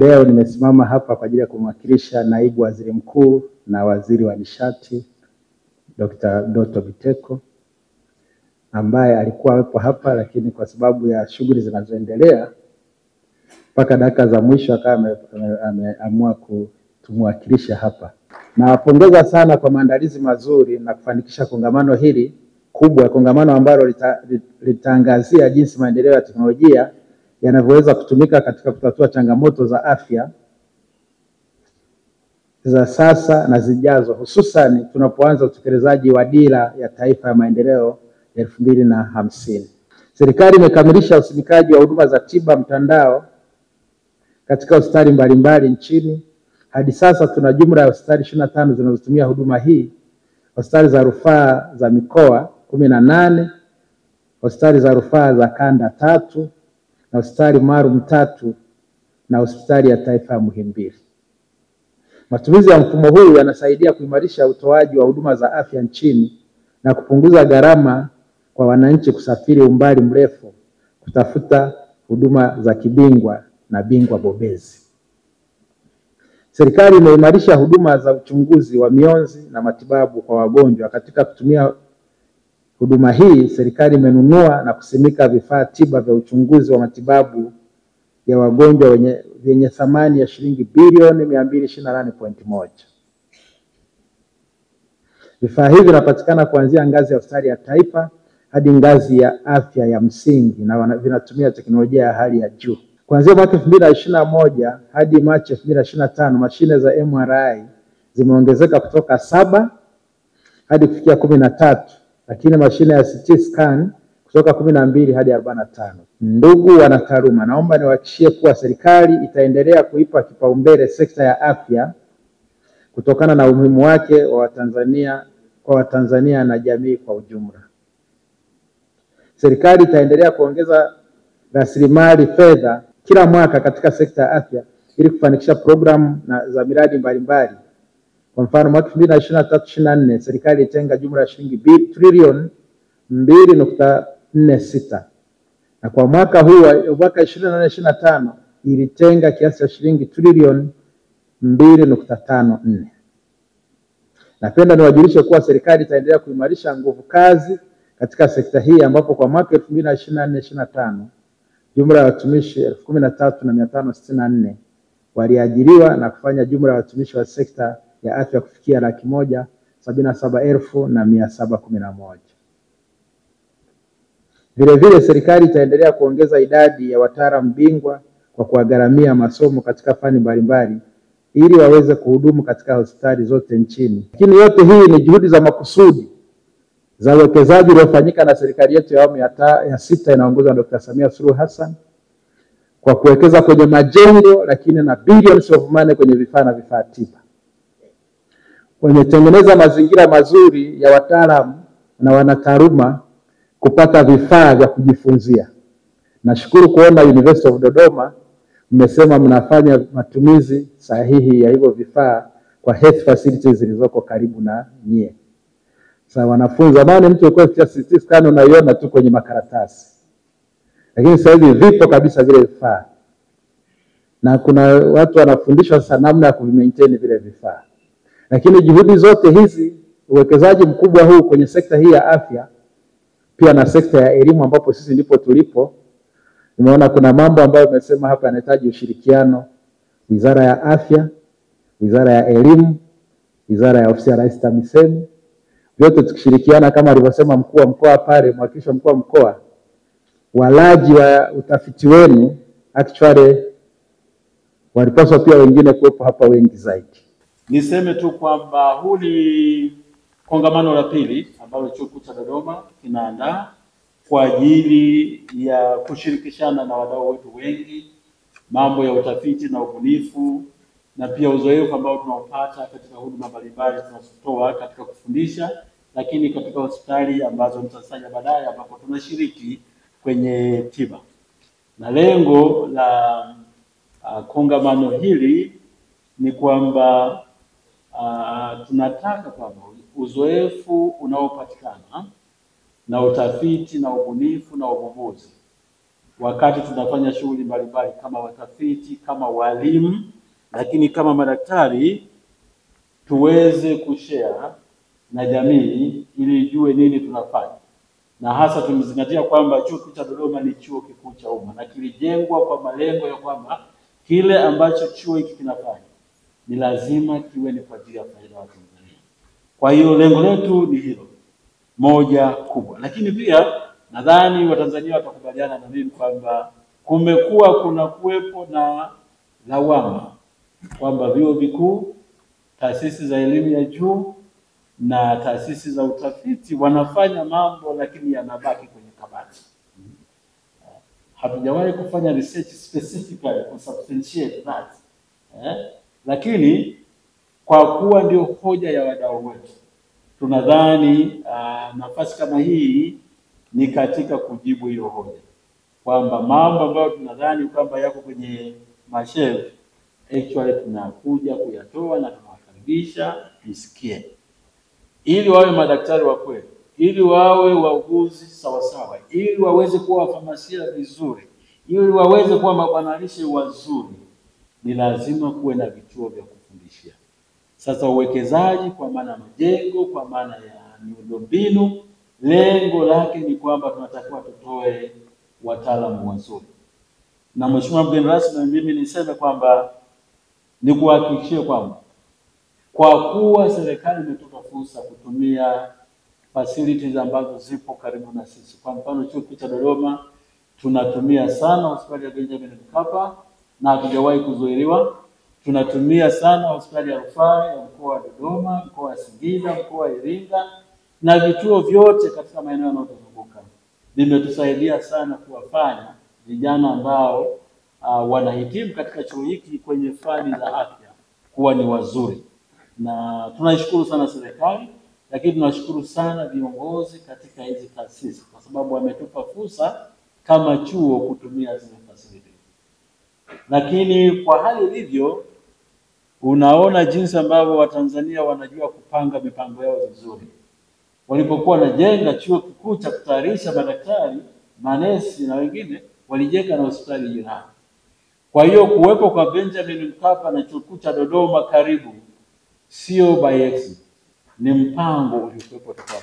Leo nimesimama hapa kwa ajili ya kumwakilisha Naibu Waziri Mkuu na Waziri wa Nishati Dr. Doto Biteko, ambaye alikuwa hapo hapa, lakini kwa sababu ya shughuli zinazoendelea mpaka dakika za mwisho akawa ameamua kutumwakilisha hapa. Nawapongeza sana kwa maandalizi mazuri na kufanikisha kongamano hili kubwa, kongamano ambalo litaangazia jinsi maendeleo ya teknolojia yanavyoweza kutumika katika kutatua changamoto za afya za sasa na zijazo, hususan tunapoanza utekelezaji wa Dira ya Taifa ya Maendeleo 2050. Serikali imekamilisha usimikaji wa huduma za tiba mtandao katika hospitali mbalimbali nchini. Hadi sasa tuna jumla ya hospitali 25 zinazotumia huduma hii, hospitali za rufaa za mikoa 18, hospitali za rufaa za kanda 3, na hospitali maalum 3 na hospitali ya taifa ya Muhimbili. Matumizi ya mfumo huu yanasaidia kuimarisha utoaji wa huduma za afya nchini na kupunguza gharama kwa wananchi kusafiri umbali mrefu kutafuta huduma za kibingwa na bingwa bobezi. Serikali imeimarisha huduma za uchunguzi wa mionzi na matibabu kwa wagonjwa. Katika kutumia huduma hii, serikali imenunua na kusimika vifaa tiba vya uchunguzi wa matibabu ya wagonjwa vyenye thamani ya shilingi bilioni 228.1. Vifaa hivi vinapatikana kuanzia ngazi ya hospitali ya taifa hadi ngazi ya afya ya msingi na vinatumia teknolojia ya hali ya juu. Kuanzia mwaka 2021 hadi Machi 2025, mashine za MRI zimeongezeka kutoka 7 hadi kufikia 13, lakini mashine ya CT scan kutoka 12 hadi 45. Ndugu wanataaluma, naomba niwahakikishie kuwa serikali itaendelea kuipa kipaumbele sekta ya afya kutokana na umuhimu wake kwa Watanzania na jamii kwa ujumla. Serikali itaendelea kuongeza rasilimali fedha kila mwaka katika sekta ya afya ili kufanikisha programu za miradi mbalimbali. Kwa mfano, mwaka 2023-24 serikali itenga jumla ya shilingi trilioni 2.46, na kwa mwaka huu mwaka 2024-25 ilitenga kiasi cha shilingi trilioni 2.54. Napenda niwajulishe kuwa serikali itaendelea kuimarisha nguvu kazi katika sekta hii, ambapo kwa mwaka 2024-25 jumla ya watumishi 13,564 waliajiriwa na kufanya jumla ya watumishi wa sekta ya afya kufikia 177,711. Vile serikali itaendelea kuongeza idadi ya wataalamu bingwa kwa kuwagharamia masomo katika fani mbalimbali ili waweze kuhudumu katika hospitali zote nchini. Lakini yote hii ni juhudi za makusudi za uwekezaji uliofanyika na serikali yetu ya awamu ya 6 inaongozwa na Dr. Samia Suluhu Hassan kwa kuwekeza kwenye majengo, lakini na billions of money kwenye vifaa na vifaa tiba. Wametengeneza mazingira mazuri ya wataalamu na wanataaluma kupata vifaa vya kujifunzia. Nashukuru kuona University of Dodoma mmesema mnafanya matumizi sahihi ya hivyo vifaa kwa health facilities zilizoko karibu na nyie. Sasa wanafunzi, zamani mtu alikuwa akitia CT scan unaiona tu kwenye makaratasi, lakini sasa hivi vipo kabisa vile vifaa, na kuna watu wanafundishwa sasa namna ya kuvimaintain vile vifaa. Lakini juhudi zote hizi, uwekezaji mkubwa huu kwenye sekta hii ya afya, pia na sekta ya elimu ambapo sisi ndipo tulipo, nimeona kuna mambo ambayo umesema hapa yanahitaji ushirikiano: Wizara ya Afya, Wizara ya Elimu, Wizara ya Ofisi ya Rais TAMISEMI, vyote tukishirikiana kama alivyosema mkuu wa mkoa pale, mwakilishi mkuu wa mkoa, walaji wa utafiti wenu actually walipaswa pia wengine kuwepo hapa wengi zaidi. Niseme tu kwamba huu ni kongamano la pili ambalo Chuo Kikuu cha Dodoma kinaandaa kwa ajili ya kushirikishana na wadau wetu wengi mambo ya utafiti na ubunifu, na pia uzoefu ambao tunaupata katika huduma mbalimbali tunazotoa katika kufundisha, lakini katika hospitali ambazo nitataja baadaye ambapo tunashiriki kwenye tiba. Na lengo la kongamano hili ni kwamba tunataka kwamba uzoefu unaopatikana na utafiti na ubunifu na uvumbuzi wakati tunafanya shughuli mbalimbali kama watafiti, kama walimu, lakini kama madaktari tuweze kushare na jamii ili ijue nini tunafanya. Na hasa tumezingatia kwamba Chuo Kikuu cha Dodoma ni chuo kikuu cha umma na kilijengwa kwa malengo ya kwamba kile ambacho chuo hiki kinafanya ni lazima kiwe ni kwa ajili ya faida ya Watanzania. Kwa hiyo lengo letu ni hilo moja kubwa, lakini pia nadhani Watanzania watakubaliana na mimi kwamba kuna kuwepo na lawama kwamba vyuo vikuu, taasisi za elimu ya juu na taasisi za utafiti wanafanya mambo lakini yanabaki kwenye kabati. Hatujawahi kufanya research specifically to substantiate that. Lakini kwa kuwa ndio hoja ya wadau wetu, tunadhani nafasi kama hii ni katika kujibu hiyo hoja, kwamba mambo ambayo tunadhani kwamba yako kwenye mashelf actually tunakuja kuyatoa na tunawakaribisha msikie, ili wawe madaktari wa kweli, ili wawe wauguzi sawasawa, ili waweze kuwa wafamasia vizuri, ili waweze kuwa mabwana lishe wazuri. Ni lazima kuwe na vituo vya kufundishia. Sasa uwekezaji kwa maana majengo, kwa maana ya miundombinu, lengo lake ni kwamba tunatakiwa tutoe wataalamu wazuri. Na Mheshimiwa mgeni rasmi, mimi niseme kwamba nikuhakikishie kwamba kwa kuwa serikali imetoka fursa kutumia facilities ambazo zipo karibu na sisi. Kwa mfano Chuo Kikuu cha Dodoma tunatumia sana hospitali ya Benjamin Mkapa na hatujawahi kuzuiliwa. Tunatumia sana hospitali ya rufaa ya mkoa wa Dodoma, mkoa wa Singida, mkoa wa Iringa na vituo vyote katika maeneo yanayotuzunguka. Vimetusaidia sana kuwafanya vijana ambao wanahitimu katika chuo hiki kwenye fani za afya kuwa ni wazuri. Na tunashukuru sana serikali, lakini tunashukuru sana viongozi katika hizi taasisi kwa sababu wametupa fursa kama chuo kutumia zile facilities. Lakini kwa hali ilivyo, unaona jinsi ambavyo Watanzania wanajua kupanga mipango yao vizuri. Walipokuwa wanajenga chuo kikuu cha kutayarisha madaktari, manesi na wengine, walijenga na hospitali jirani. Kwa hiyo kuwepo kwa Benjamin Mkapa na Chuo Kikuu cha Dodoma karibu sio by accident, ni mpango uliokuwepo toka